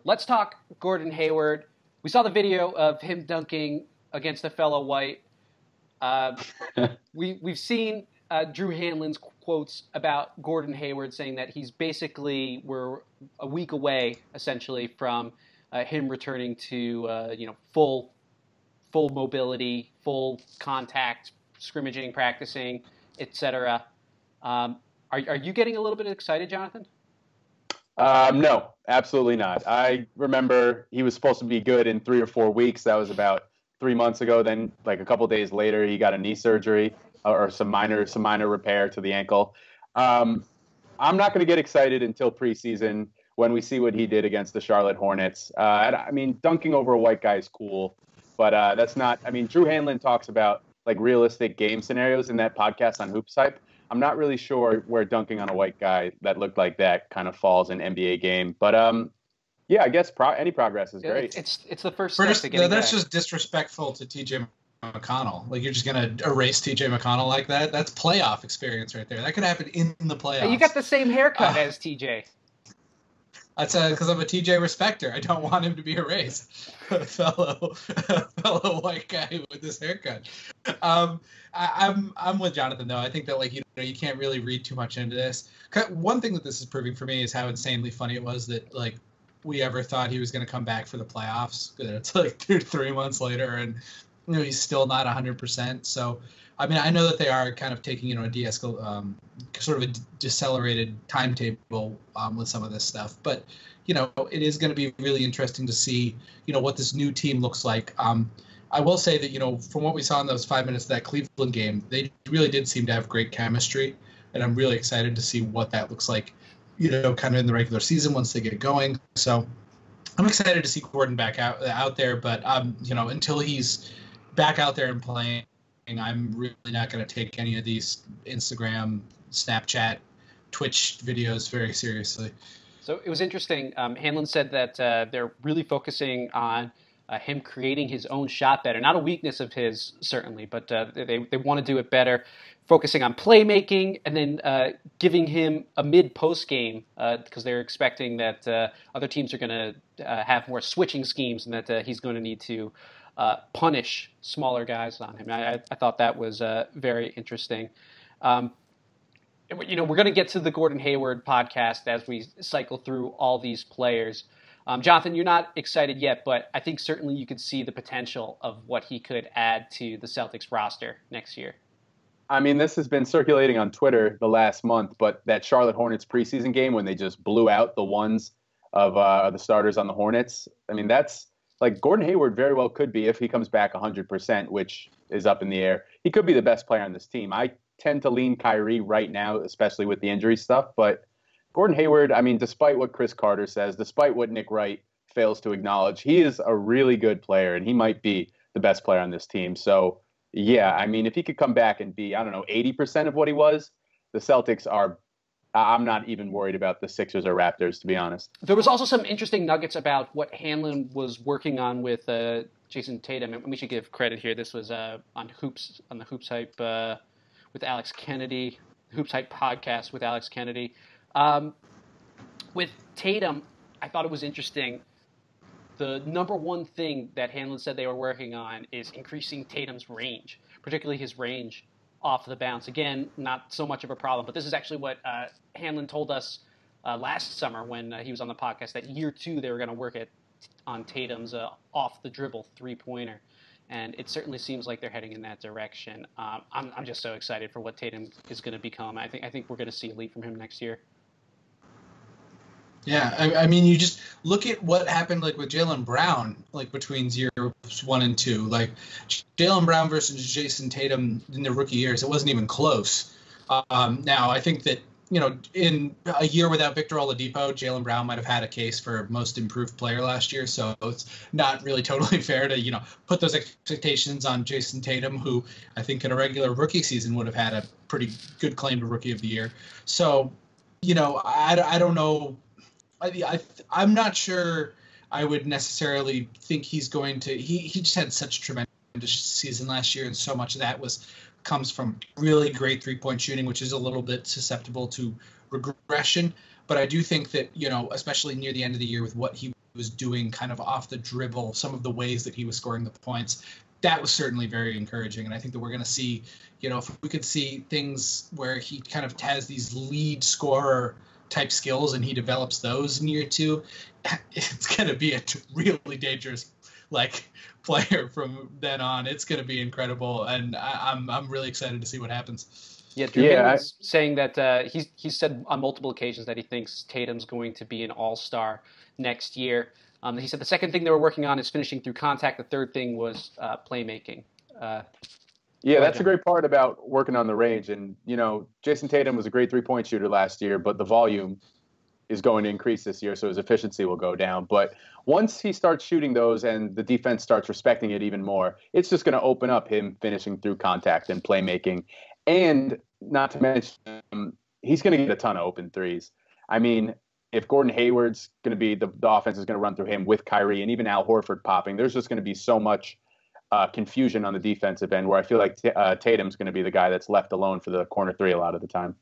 let's talk Gordon Hayward. We saw the video of him dunking against a fellow white. We've seen Drew Hanlen's quotes about Gordon Hayward saying that he's basically, we're a week away, essentially, from him returning to full mobility, full contact, scrimmaging, practicing, etc. Are you getting a little bit excited, Jonathan? No, absolutely not. I remember he was supposed to be good in 3 or 4 weeks. That was about 3 months ago. Then, like a couple days later, he got a knee surgery or some minor repair to the ankle. I'm not going to get excited until preseason when we see what he did against the Charlotte Hornets. I mean, dunking over a white guy is cool, but that's not. I mean, Drew Hanlen talks about like realistic game scenarios in that podcast on Hoops Hype. I'm not really sure where dunking on a white guy that looked like that kind of falls in NBA game. But, yeah, I guess any progress is great. It's the first step to getting That's just disrespectful to TJ McConnell. Like, you're just going to erase TJ McConnell like that? That's playoff experience right there. That could happen in the playoffs. You got the same haircut as TJ. That's because I'm a TJ respecter. I don't want him to be erased. fellow white guy with this haircut. I'm with Jonathan though. I think that you can't really read too much into this. One thing that this is proving for me is how insanely funny it was that we ever thought he was going to come back for the playoffs. It's 3 months later, and he's still not 100%. So I mean, I know that they are kind of taking a sort of a decelerated timetable with some of this stuff, but it is going to be really interesting to see what this new team looks like. I will say that from what we saw in those 5 minutes of that Cleveland game, they really did seem to have great chemistry, and I'm really excited to see what that looks like kind of in the regular season once they get going. So I'm excited to see Gordon back out there, but until he's back out there and playing, I'm really not going to take any of these Instagram, Snapchat, Twitch videos very seriously. So it was interesting. Hanlen said that they're really focusing on him creating his own shot better. Not a weakness of his, certainly, but they want to do it better, focusing on playmaking and then giving him a mid-post game because they're expecting that other teams are going to have more switching schemes and that he's going to need to punish smaller guys on him. I thought that was very interesting. We're going to get to the Gordon Hayward podcast as we cycle through all these players. Jonathan, you're not excited yet, but I think certainly you could see the potential of what he could add to the Celtics roster next year. I mean, this has been circulating on Twitter the last month, but that Charlotte Hornets preseason game when they just blew out the ones of the starters on the Hornets, I mean, that's Gordon Hayward very well could be, if he comes back 100%, which is up in the air, he could be the best player on this team. I tend to lean Kyrie right now, especially with the injury stuff, but Gordon Hayward, I mean, despite what Chris Carter says, despite what Nick Wright fails to acknowledge, he is a really good player, and he might be the best player on this team. So, yeah, I mean, if he could come back and be, 80% of what he was, the Celtics are – I'm not even worried about the Sixers or Raptors, to be honest. There was also some interesting nuggets about what Hanlen was working on with Jayson Tatum, and we should give credit here. This was on the Hoops Hype with Alex Kennedy, Hoops Hype podcast with Alex Kennedy. With Tatum, I thought it was interesting. The number one thing that Hanlen said they were working on is increasing Tatum's range, particularly his range off the bounce. Again, not so much of a problem, but this is actually what Hanlen told us last summer when he was on the podcast, that year 2 they were going to work on Tatum's off the dribble three-pointer. And it certainly seems like they're heading in that direction. I'm just so excited for what Tatum is going to become. I think we're going to see a leap from him next year. Yeah, I mean, you just look at what happened with Jaylen Brown, between years 1 and 2. Jaylen Brown versus Jayson Tatum in their rookie years, it wasn't even close. Now, I think that, in a year without Victor Oladipo, Jaylen Brown might have had a case for most improved player last year. So it's not really totally fair to, put those expectations on Jayson Tatum, who I think in a regular rookie season would have had a pretty good claim to Rookie of the Year. So, I don't know. I'm not sure I would necessarily think he's going to – he just had such a tremendous season last year, and so much of that comes from really great three-point shooting, which is a little bit susceptible to regression. But I do think that, especially near the end of the year with what he was doing kind of off the dribble, some of the ways that he was scoring the points, that was certainly very encouraging. And I think that we're going to see, if we could see things where he kind of has these lead scorer type skills and he develops those in year 2, it's going to be a really dangerous player from then on. It's going to be incredible, and I'm really excited to see what happens. Yeah, Drew Higgins saying that he said on multiple occasions that he thinks Tatum's going to be an all-star next year. He said the second thing they were working on is finishing through contact. The third thing was playmaking. That's a great part about working on the range. And, Jayson Tatum was a great three-point shooter last year, but the volume is going to increase this year, so his efficiency will go down. But once he starts shooting those and the defense starts respecting it even more, it's just going to open up him finishing through contact and playmaking. And not to mention, he's going to get a ton of open threes. I mean, if Gordon Hayward's going to be the offense is going to run through him with Kyrie and even Al Horford popping, there's just going to be so much confusion on the defensive end where I feel like Tatum's going to be the guy that's left alone for the corner three a lot of the time.